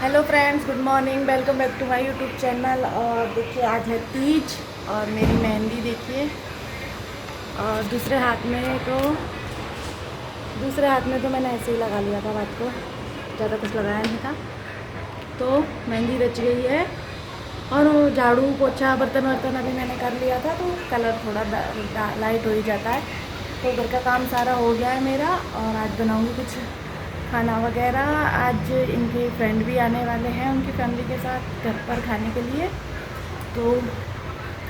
Hello friends, good morning. Welcome back to my YouTube channel. और देखिए, आज है तीज और मेरी मेहंदी देखिए। और दूसरे हाथ में तो मैंने ऐसे ही लगा लिया था रात को, ज़्यादा कुछ लगाया नहीं था। तो मेहंदी रच गई है। और वो झाड़ू पोछा बर्तन वर्तन अभी मैंने कर लिया था, तो कलर थोड़ा लाइट हो ही जाता है। तो घर का काम सारा हो गया है मेरा। और आज बनाऊँगी कुछ खाना वगैरह। आज इनके फ्रेंड भी आने वाले हैं उनकी फैमिली के साथ घर पर खाने के लिए। तो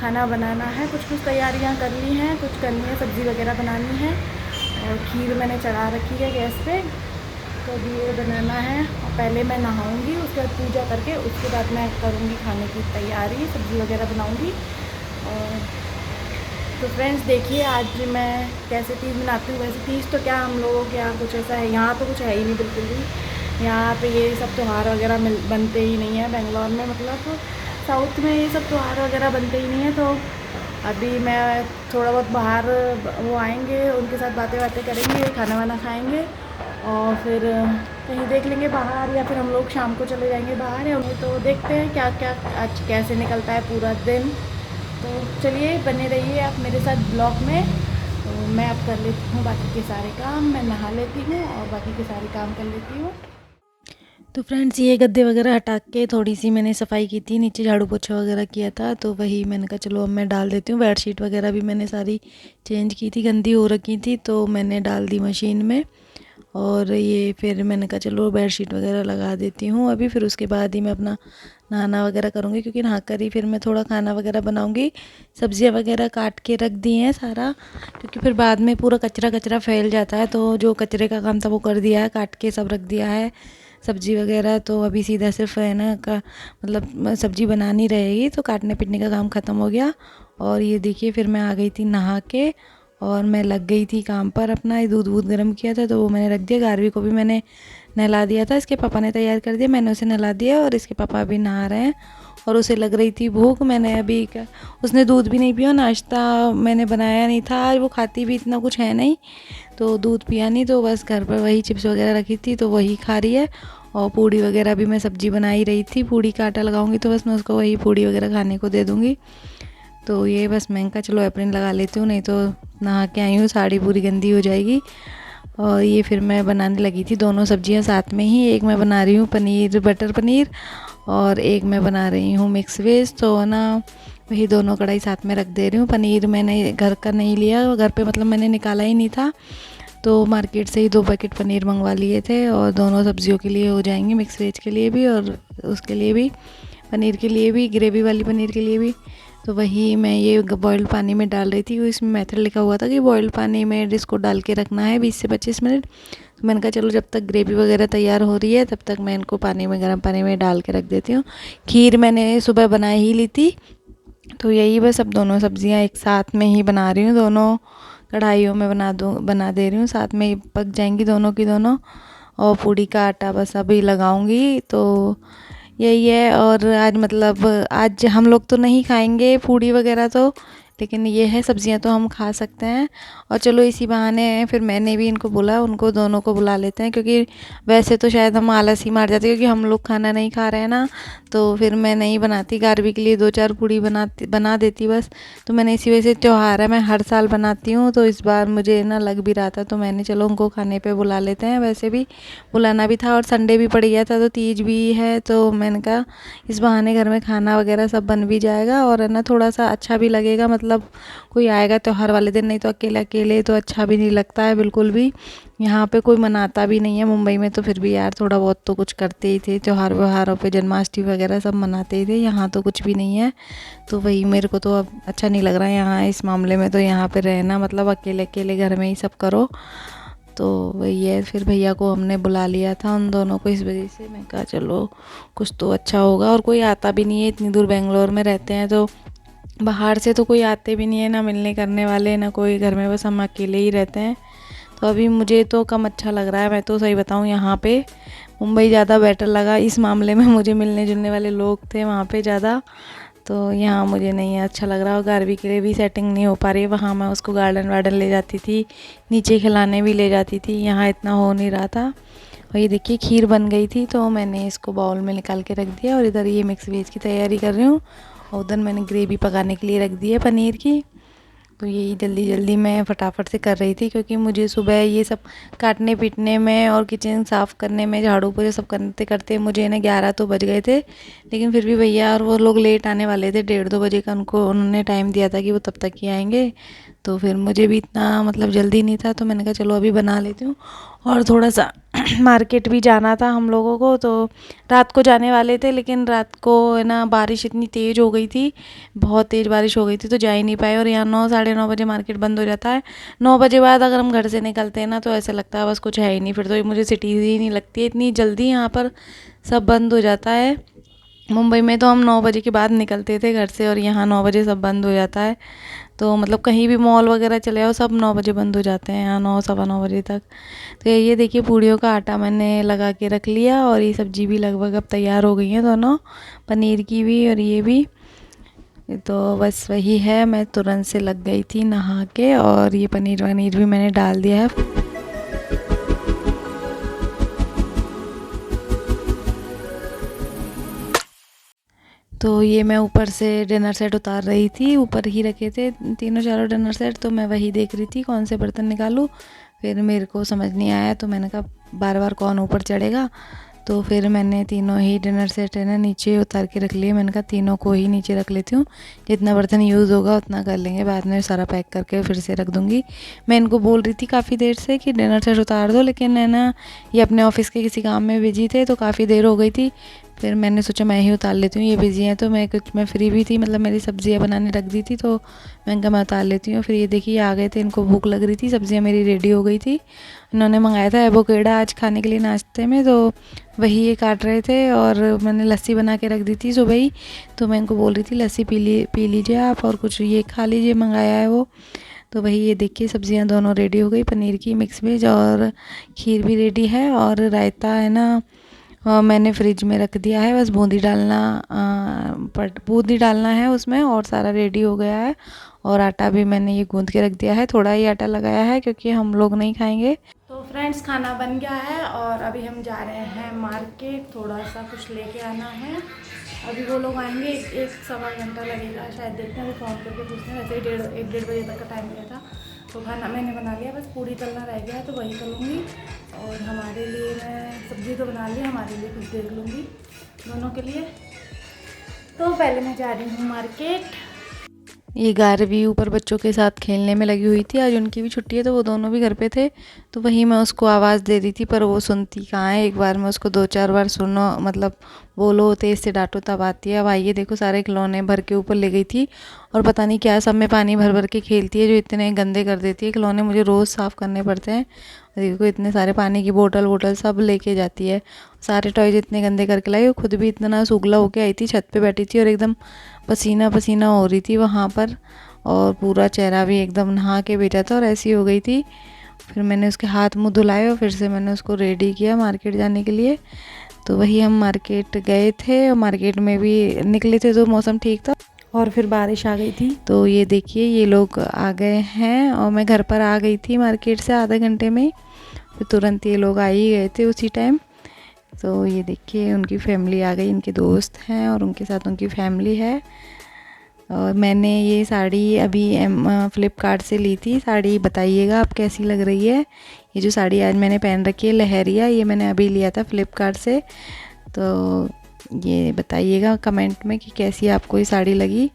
खाना बनाना है, कुछ कुछ तैयारियां कर ली हैं, कुछ करनी है, सब्ज़ी वगैरह बनानी है। और खीर मैंने चढ़ा रखी है गैस पे। तो अभी ये बनाना है। और पहले मैं नहाऊंगी, उसके बाद पूजा करके उसके बाद मैं करूँगी खाने की तैयारी, सब्ज़ी वगैरह बनाऊँगी। और तो फ्रेंड्स देखिए, आज मैं कैसे तीज मनाती हूँ। वैसे तीज तो क्या हम लोगों के यहाँ कुछ ऐसा है, यहाँ तो कुछ है ही नहीं बिल्कुल भी। यहाँ पे ये सब त्यौहार वगैरह बनते ही नहीं है बेंगलोर में। मतलब साउथ में ये सब त्यौहार वगैरह बनते ही नहीं है। तो अभी मैं थोड़ा बहुत बाहर, वो आएंगे, उनके साथ बातें बातें करेंगे, खाना वाना खाएंगे। और फिर कहीं देख लेंगे बाहर, या फिर हम लोग शाम को चले जाएंगे बाहर। या तो देखते हैं क्या क्या आज कैसे निकलता है पूरा दिन। तो चलिए, बने रहिए आप मेरे साथ ब्लॉग में। तो मैं अब कर लेती हूँ बाकी के सारे काम, मैं नहा लेती हूँ और बाकी के सारे काम कर लेती हूँ। तो फ्रेंड्स, ये गद्दे वगैरह हटा के थोड़ी सी मैंने सफाई की थी, नीचे झाड़ू पोछा वगैरह किया था। तो वही मैंने कहा चलो अब मैं डाल देती हूँ। बेडशीट वगैरह भी मैंने सारी चेंज की थी, गंदी हो रखी थी, तो मैंने डाल दी मशीन में। और ये फिर मैंने कहा चलो बेडशीट वगैरह लगा देती हूँ अभी, फिर उसके बाद ही मैं अपना नहाना वगैरह करूँगी, क्योंकि नहा कर ही फिर मैं थोड़ा खाना वगैरह बनाऊँगी। सब्जियाँ वगैरह काट के रख दी हैं सारा, क्योंकि फिर बाद में पूरा कचरा कचरा फैल जाता है। तो जो कचरे का काम था वो कर दिया है, काट के सब रख दिया है सब्जी वगैरह। तो अभी सीधा सिर्फ है ना का मतलब सब्जी बनानी रहेगी, तो काटने पीटने का काम ख़त्म हो गया। और ये देखिए, फिर मैं आ गई थी नहा के और मैं लग गई थी काम पर अपना। ये दूध वूध गर्म किया था तो वो मैंने रख दिया। गारवी को भी मैंने नहला दिया था, इसके पापा ने तैयार कर दिया, मैंने उसे नहला दिया। और इसके पापा अभी नहा रहे हैं और उसे लग रही थी भूख। मैंने अभी उसने दूध भी नहीं पिया, नाश्ता मैंने बनाया नहीं था आज, वो खाती भी इतना कुछ है नहीं, तो दूध पिया नहीं। तो बस घर पर वही चिप्स वगैरह रखी थी तो वही खा रही है। और पूड़ी वगैरह भी मैं सब्जी बना ही रही थी, पूड़ी का आटा लगाऊंगी तो बस मैं उसको वही पूड़ी वगैरह खाने को दे दूँगी। तो ये बस मैं कहा चलो एप्रिन लगा लेती हूँ, नहीं तो नहा के आई हूँ साड़ी पूरी गंदी हो जाएगी। और ये फिर मैं बनाने लगी थी दोनों सब्जियां साथ में ही। एक मैं बना रही हूँ पनीर, बटर पनीर, और एक मैं बना रही हूँ मिक्स वेज। तो ना वही दोनों कढ़ाई साथ में रख दे रही हूँ। पनीर मैंने घर का नहीं लिया, घर पे मतलब मैंने निकाला ही नहीं था, तो मार्केट से ही 2 पैकेट पनीर मंगवा लिए थे। और दोनों सब्जियों के लिए हो जाएंगे, मिक्स वेज के लिए भी और उसके लिए भी, पनीर के लिए भी, ग्रेवी वाली पनीर के लिए भी। तो वही मैं ये बॉइल्ड पानी में डाल रही थी। इसमें मेथड लिखा हुआ था कि बॉइल्ड पानी में इसको डाल के रखना है 20 से 25 मिनट। तो मैंने कहा चलो जब तक ग्रेवी वगैरह तैयार हो रही है तब तक मैं इनको पानी में, गर्म पानी में डाल के रख देती हूँ। खीर मैंने सुबह बना ही ली थी। तो यही बस अब दोनों सब्जियां एक साथ में ही बना रही हूँ, दोनों कढ़ाइयों में बना दे रही हूँ, साथ में ही पक जाएंगी दोनों की दोनों। और पूड़ी का आटा बस अभी लगाऊंगी। तो यही है। और आज मतलब आज हम लोग तो नहीं खाएंगे पूड़ी वगैरह, तो लेकिन ये है सब्जियां तो हम खा सकते हैं। और चलो इसी बहाने फिर मैंने भी इनको बोला, उनको दोनों को बुला लेते हैं, क्योंकि वैसे तो शायद हम आलस ही मार जाते, क्योंकि हम लोग खाना नहीं खा रहे हैं ना। तो फिर मैं नहीं बनाती, गारवी के लिए 2-4 पूड़ी बना देती बस। तो मैंने इसी वजह से, त्यौहार है, मैं हर साल बनाती हूँ, तो इस बार मुझे ना लग भी रहा था, तो मैंने चलो उनको खाने पे बुला लेते हैं। वैसे भी बुलाना भी था और संडे भी पड़ गया था, तो तीज भी है, तो मैंने कहा इस बहाने घर में खाना वगैरह सब बन भी जाएगा और है ना थोड़ा सा अच्छा भी लगेगा। मतलब कोई आएगा त्यौहार वाले दिन, नहीं तो अकेले अकेले तो अच्छा भी नहीं लगता है बिल्कुल भी। यहाँ पे कोई मनाता भी नहीं है, मुंबई में तो फिर भी यार थोड़ा बहुत तो कुछ करते ही थे, त्यौहार व्यवहारों पे जन्माष्टमी वगैरह सब मनाते ही थे, यहाँ तो कुछ भी नहीं है। तो वही मेरे को तो अब अच्छा नहीं लग रहा है यहाँ इस मामले में। तो यहाँ पे रहना मतलब अकेले अकेले घर में ही सब करो। तो वही है, फिर भैया को हमने बुला लिया था उन दोनों को, इस वजह से मैं कहा चलो कुछ तो अच्छा होगा। और कोई आता भी नहीं है, इतनी दूर बेंगलोर में रहते हैं, तो बाहर से तो कोई आते भी नहीं है ना मिलने करने वाले, ना कोई घर में, बस हम अकेले ही रहते हैं। तो अभी मुझे तो कम अच्छा लग रहा है, मैं तो सही बताऊँ, यहाँ पे मुंबई ज़्यादा बेटर लगा इस मामले में। मुझे मिलने जुलने वाले लोग थे वहाँ पे ज़्यादा, तो यहाँ मुझे नहीं अच्छा लग रहा। और गारवी के लिए भी सेटिंग नहीं हो पा रही है, वहाँ मैं उसको गार्डन वार्डन ले जाती थी, नीचे खिलाने भी ले जाती थी, यहाँ इतना हो नहीं रहा था। और ये देखिए खीर बन गई थी, तो मैंने इसको बाउल में निकाल के रख दिया और इधर ये मिक्स वेज की तैयारी कर रही हूँ। और उधर मैंने ग्रेवी पकाने के लिए रख दी है पनीर की। तो यही जल्दी जल्दी मैं फटाफट से कर रही थी, क्योंकि मुझे सुबह ये सब काटने पीटने में और किचन साफ़ करने में, झाड़ू पोछा सब करते करते मुझे ना 11 तो बज गए थे। लेकिन फिर भी भैया और वो लोग लेट आने वाले थे, 1:30-2 बजे का उन्होंने टाइम दिया था कि वो तब तक ही आएंगे। तो फिर मुझे भी इतना मतलब जल्दी नहीं था, तो मैंने कहा चलो अभी बना लेती हूँ। और थोड़ा सा मार्केट भी जाना था हम लोगों को, तो रात को जाने वाले थे, लेकिन रात को है ना बारिश इतनी तेज़ हो गई थी, बहुत तेज़ बारिश हो गई थी, तो जा ही नहीं पाए। और यहाँ 9-9:30 बजे मार्केट बंद हो जाता है। 9 बजे बाद अगर हम घर से निकलते हैं ना, तो ऐसा लगता है बस कुछ है ही नहीं। फिर तो मुझे सिटी ही नहीं लगती है इतनी जल्दी, यहाँ पर सब बंद हो जाता है। मुंबई में तो हम 9 बजे के बाद निकलते थे घर से, और यहाँ 9 बजे सब बंद हो जाता है। तो मतलब कहीं भी मॉल वगैरह चले जाओ, सब 9 बजे बंद हो जाते हैं, यहाँ 9-9:15 बजे तक। तो ये देखिए पूड़ियों का आटा मैंने लगा के रख लिया, और ये सब्जी भी लगभग अब तैयार हो गई है दोनों, पनीर की भी और ये भी। तो बस वही है, मैं तुरंत से लग गई थी नहा के, और ये पनीर वनीर भी मैंने डाल दिया है। तो ये मैं ऊपर से डिनर सेट उतार रही थी, ऊपर ही रखे थे तीनों चारों डिनर सेट, तो मैं वही देख रही थी कौन से बर्तन निकालूं। फिर मेरे को समझ नहीं आया, तो मैंने कहा बार बार कौन ऊपर चढ़ेगा। तो फिर मैंने तीनों ही डिनर सेट है ना नीचे उतार के रख लिए। मैंने कहा तीनों को ही नीचे रख लेती हूँ, जितना बर्तन यूज़ होगा उतना कर लेंगे, बाद में सारा पैक करके फिर से रख दूँगी। मैं इनको बोल रही थी काफ़ी देर से कि डिनर सेट उतार दो, लेकिन है ना ये अपने ऑफिस के किसी काम में बिजी थे, तो काफ़ी देर हो गई थी। फिर मैंने सोचा मैं ही उतार लेती हूँ, ये बिजी हैं। तो मैं फ्री भी थी, मतलब मेरी सब्जियाँ बनाने रख दी थी, तो मैंने कहा मैं उतार लेती हूँ। फिर ये देखिए आ गए थे, इनको भूख लग रही थी, सब्जियाँ मेरी रेडी हो गई थी। इन्होंने मंगाया था एवोकेडो आज खाने के लिए नाश्ते में, तो वही ये काट रहे थे। और मैंने लस्सी बना के रख दी थी सुबह ही, तो मैं इनको बोल रही थी लस्सी पी लीजिए आप, और कुछ ये खा लीजिए, मंगाया है वो। तो वही ये देखिए सब्जियां दोनों रेडी हो गई, पनीर की मिक्स वेज, और खीर भी रेडी है, और रायता है ना मैंने फ्रिज में रख दिया है, बस बूंदी डालना है उसमें, और सारा रेडी हो गया है। और आटा भी मैंने ये गूंद के रख दिया है, थोड़ा ही आटा लगाया है क्योंकि हम लोग नहीं खाएंगे। तो फ्रेंड्स खाना बन गया है, और अभी हम जा रहे हैं मार्केट, थोड़ा सा कुछ लेके आना है। अभी वो लोग आएंगे, एक सवा घंटा लगेगा शायद, देखते हैं, फ़ोन करके पूछते हैं। वैसे ही 1-1:30 बजे तक का टाइम दिया था। तो खाना मैंने बना लिया, बस पूड़ी तलना रह गया है, तो वही तलूँगी। और हमारे लिए मैं सब्ज़ी तो बना ली, हमारे लिए कुछ देख लूँगी, दोनों के लिए। तो पहले मैं जा रही हूँ मार्केट। ये गारवी ऊपर बच्चों के साथ खेलने में लगी हुई थी, आज उनकी भी छुट्टी है, तो वो दोनों भी घर पे थे। तो वही मैं उसको आवाज़ दे रही थी, पर वो सुनती कहाँ है। एक बार मैं उसको 2-4 बार सुनो, मतलब बोलो तेज़ से डांटो तब आती है। अब आइए देखो सारे खिलौने भर के ऊपर ले गई थी, और पता नहीं क्या सब में पानी भर भर के खेलती है, जो इतने गंदे कर देती है खिलौने, मुझे रोज़ साफ़ करने पड़ते हैं। देखो इतने सारे पानी की बोतल वोटल सब लेके जाती है, सारे टॉयज इतने गंदे करके लाई। वो खुद भी इतना सुगला होके आई थी, छत पे बैठी थी, और एकदम पसीना पसीना हो रही थी वहाँ पर, और पूरा चेहरा भी एकदम नहा के भेजा था और ऐसी हो गई थी। फिर मैंने उसके हाथ मुंह धुलाए, और फिर से मैंने उसको रेडी किया मार्केट जाने के लिए। तो वही हम मार्केट गए थे, और मार्केट में भी निकले थे तो मौसम ठीक था, और फिर बारिश आ गई थी। तो ये देखिए ये लोग आ गए हैं, और मैं घर पर आ गई थी मार्केट से आधे घंटे में, फिर तुरंत ये लोग आ ही गए थे उसी टाइम। तो ये देखिए उनकी फैमिली आ गई, इनके दोस्त हैं और उनके साथ उनकी फैमिली है। और मैंने ये साड़ी अभी फ्लिपकार्ट से ली थी। साड़ी बताइएगा आप कैसी लग रही है। ये जो साड़ी आज मैंने पहन रखी है लहरिया, ये मैंने अभी लिया था फ्लिपकार्ट से। तो ये बताइएगा कमेंट में कि कैसी आपको ये साड़ी लगी।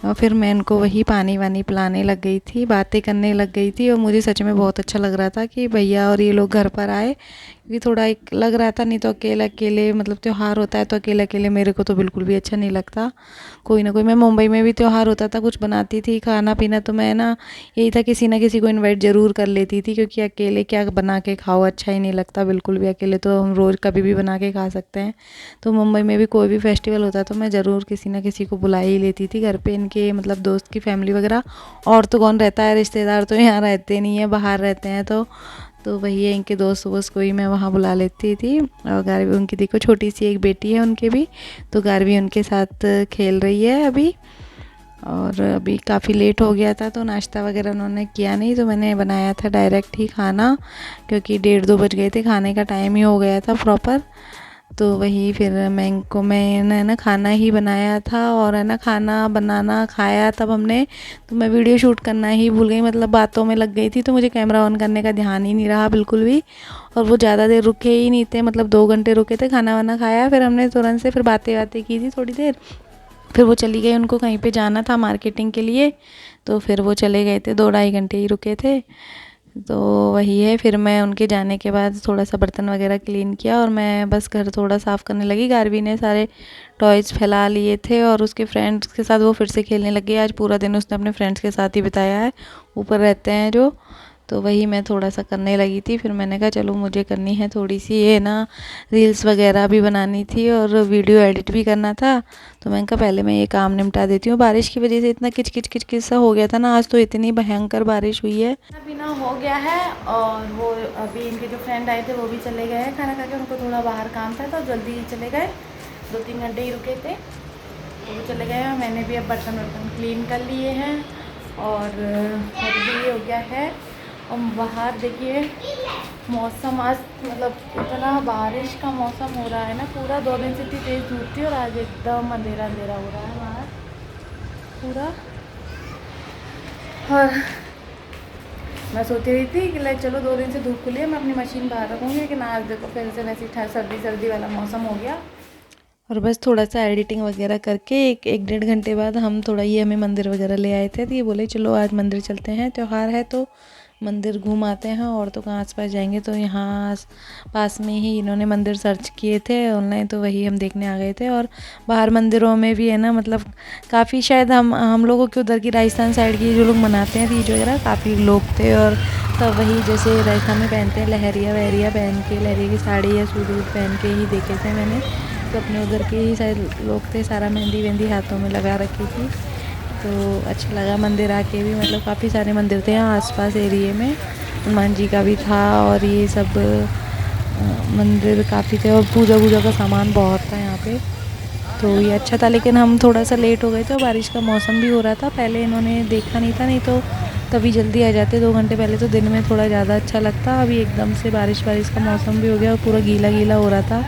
और फिर मैं इनको वही पानी वानी पिलाने लग गई थी, बातें करने लग गई थी, और मुझे सच में बहुत अच्छा लग रहा था कि भैया और ये लोग घर पर आए, क्योंकि थोड़ा एक लग रहा था, नहीं तो अकेले अकेले मतलब त्यौहार होता है तो अकेले अकेले मेरे को तो बिल्कुल भी अच्छा नहीं लगता। कोई ना कोई, मैं मुंबई में भी त्यौहार होता था कुछ बनाती थी खाना पीना, तो मैं ना यही था किसी ना किसी को इन्वाइट ज़रूर कर लेती थी, क्योंकि अकेले क्या बना के खाओ, अच्छा ही नहीं लगता बिल्कुल भी। अकेले तो हम रोज़ कभी भी बना के खा सकते हैं। तो मुंबई में भी कोई भी फेस्टिवल होता तो मैं ज़रूर किसी ना किसी को बुला ही लेती थी घर पे, इनके मतलब दोस्त की फैमिली वगैरह। और तो कौन रहता है, रिश्तेदार तो यहाँ रहते नहीं है, बाहर रहते हैं। तो वही है, इनके दोस्त वोस्त को ही मैं वहाँ बुला लेती थी। और गारवी उनकी देखो छोटी सी एक बेटी है उनके भी, तो गारवी उनके साथ खेल रही है अभी। और अभी काफ़ी लेट हो गया था तो नाश्ता वगैरह उन्होंने किया नहीं, तो मैंने बनाया था डायरेक्ट ही खाना, क्योंकि 1:30-2 बज गए थे, खाने का टाइम ही हो गया था प्रॉपर। तो वही फिर मैंने ना खाना ही बनाया था, और है ना खाना बनाना खाया तब हमने, तो मैं वीडियो शूट करना ही भूल गई, मतलब बातों में लग गई थी, तो मुझे कैमरा ऑन करने का ध्यान ही नहीं रहा बिल्कुल भी। और वो ज़्यादा देर रुके ही नहीं थे, मतलब 2 घंटे रुके थे, खाना वाना खाया, फिर हमने तुरंत से फिर बातें बातें की थी थोड़ी देर, फिर वो चली गई, उनको कहीं पे जाना था मार्केटिंग के लिए, तो फिर वो चले गए थे, 2-2.5 घंटे ही रुके थे। तो वही है, फिर मैं उनके जाने के बाद थोड़ा सा बर्तन वगैरह क्लीन किया, और मैं बस घर थोड़ा साफ़ करने लगी। गार्वी ने सारे टॉयज़ फैला लिए थे और उसके फ्रेंड्स के साथ वो फिर से खेलने लगी। आज पूरा दिन उसने अपने फ्रेंड्स के साथ ही बिताया है, ऊपर रहते हैं जो। तो वही मैं थोड़ा सा करने लगी थी, फिर मैंने कहा चलो मुझे करनी है थोड़ी सी ये ना रील्स वगैरह भी बनानी थी और वीडियो एडिट भी करना था। तो मैंने कहा पहले मैं ये काम निपटा देती हूँ। बारिश की वजह से इतना किच किच किच किच सा हो गया था ना, आज तो इतनी भयंकर बारिश हुई है। खाना पीना हो गया है, और वो अभी इनके जो फ्रेंड आए थे वो भी चले गए हैं खाना खा के, उनको थोड़ा बाहर काम था तो जल्दी चले गए, 2-3 घंटे ही रुके थे तो वो चले गए हैं। मैंने भी अब बर्तन वर्तन क्लीन कर लिए हैं और घर भी हो गया है। और बाहर देखिए मौसम आज मतलब इतना बारिश का मौसम हो रहा है ना, पूरा 2 दिन से इतनी तेज़ धूप थी और आज एकदम अंधेरा अंधेरा हो रहा है बाहर पूरा। और मैं सोच रही थी कि लाइक चलो 2 दिन से धूप खुली है, मैं अपनी मशीन बाहर रखूँगी, लेकिन आज देखो फिर से वैसी सर्दी सर्दी वाला मौसम हो गया। और बस थोड़ा सा एडिटिंग वगैरह करके 1-1.5 घंटे बाद हम थोड़ा ये हमें मंदिर वगैरह ले आए थे, तो ये बोले चलो आज मंदिर चलते हैं, त्यौहार है तो मंदिर घूम आते हैं, और तो कहाँ आस-पास जाएंगे। तो यहाँ पास में ही इन्होंने मंदिर सर्च किए थे ऑनलाइन, तो वही हम देखने आ गए थे। और बाहर मंदिरों में भी है ना, मतलब काफ़ी शायद हम लोगों के उधर की राजस्थान साइड की जो लोग मनाते हैं तीज वगैरह, काफ़ी लोग थे। और तब वही जैसे राजस्थान में पहनते हैं लहरिया वहरिया पहन के, लहरिया की साड़ी या सूट वूट पहन के ही देखे थे मैंने, तो अपने उधर के ही शायद लोग थे, सारा मेहंदी वेंदी हाथों में लगा रखी थी। तो अच्छा लगा मंदिर आके भी, मतलब काफ़ी सारे मंदिर थे यहाँ आसपास एरिए में, हनुमान जी का भी था और ये सब मंदिर काफ़ी थे, और पूजा वूजा का सामान बहुत था यहाँ पे, तो ये अच्छा था। लेकिन हम थोड़ा सा लेट हो गए थे, बारिश का मौसम भी हो रहा था, पहले इन्होंने देखा नहीं था, नहीं तो तभी जल्दी आ जाते 2 घंटे पहले, तो दिन में थोड़ा ज़्यादा अच्छा लगता। अभी एकदम से बारिश का मौसम भी हो गया और पूरा गीला गीला हो रहा था,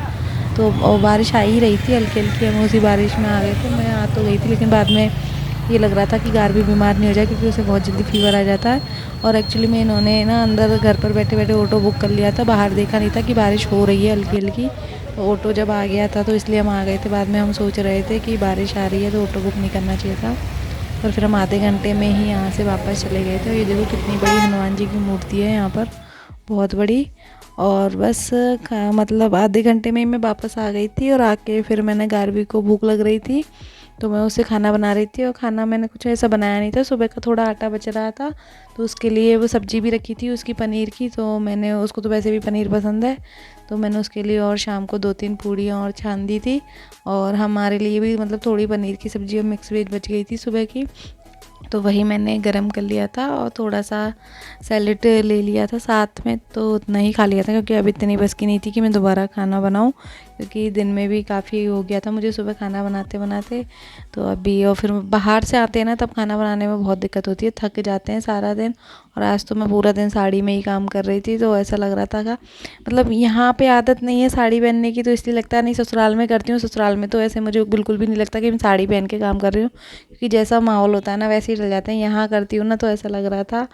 तो और बारिश आ ही रही थी हल्की हल्की, हम उसी बारिश में आ गए थे। मैं आ तो गई थी, लेकिन बाद में ये लग रहा था कि गार भी बीमार नहीं हो जाए, क्योंकि उसे बहुत जल्दी फीवर आ जाता है। और एक्चुअली में इन्होंने ना अंदर घर पर बैठे बैठे ऑटो बुक कर लिया था, बाहर देखा नहीं था कि बारिश हो रही है हल्की हल्की, तो ऑटो जब आ गया था तो इसलिए हम आ गए थे। बाद में हम सोच रहे थे कि बारिश आ रही है तो ऑटो बुक नहीं करना चाहिए था, और फिर हम आधे घंटे में ही यहाँ से वापस चले गए थे। ये देखो कितनी बड़ी हनुमान जी की मूर्ति है यहाँ पर, बहुत बड़ी। और बस मतलब आधे घंटे में ही मैं वापस आ गई थी, और आके फिर मैंने गार्वी को भूख लग रही थी तो मैं उसे खाना बना रही थी, और खाना मैंने कुछ ऐसा बनाया नहीं था, सुबह का थोड़ा आटा बच रहा था, तो उसके लिए वो सब्ज़ी भी रखी थी उसकी पनीर की, तो मैंने उसको तो वैसे भी पनीर पसंद है, तो मैंने उसके लिए और शाम को 2-3 पूड़ियाँ और छान दी थी। और हमारे लिए भी मतलब थोड़ी पनीर की सब्ज़ी और मिक्स वेज बच गई थी सुबह की, तो वही मैंने गरम कर लिया था, और थोड़ा सा सैलेड ले लिया था साथ में, तो उतना ही खा लिया था, क्योंकि अब इतनी बस की नहीं थी कि मैं दोबारा खाना बनाऊं, क्योंकि दिन में भी काफ़ी हो गया था मुझे सुबह खाना बनाते बनाते। तो अभी और फिर बाहर से आते हैं ना, तब खाना बनाने में बहुत दिक्कत होती है, थक जाते हैं सारा दिन। और आज तो मैं पूरा दिन साड़ी में ही काम कर रही थी, तो ऐसा लग रहा था का मतलब यहाँ पे आदत नहीं है साड़ी पहनने की, तो इसलिए लगता नहीं ससुराल में करती हूँ। ससुराल में तो ऐसे मुझे बिल्कुल भी नहीं लगता कि मैं साड़ी पहन के काम कर रही हूँ, क्योंकि जैसा माहौल होता है ना वैसे ही चल जाते हैं। यहाँ करती हूँ ना तो ऐसा लग रहा था।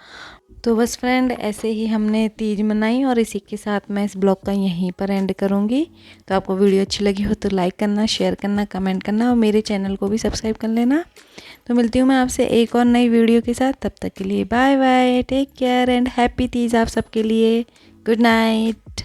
तो बस फ्रेंड ऐसे ही हमने तीज मनाई, और इसी के साथ मैं इस ब्लॉग का यहीं पर एंड करूँगी। तो आपको वीडियो अच्छी लगी हो तो लाइक करना, शेयर करना, कमेंट करना, और मेरे चैनल को भी सब्सक्राइब कर लेना। तो मिलती हूँ मैं आपसे एक और नई वीडियो के साथ, तब तक के लिए bye bye, take care and happy Teej आप सबके लिए। Good night.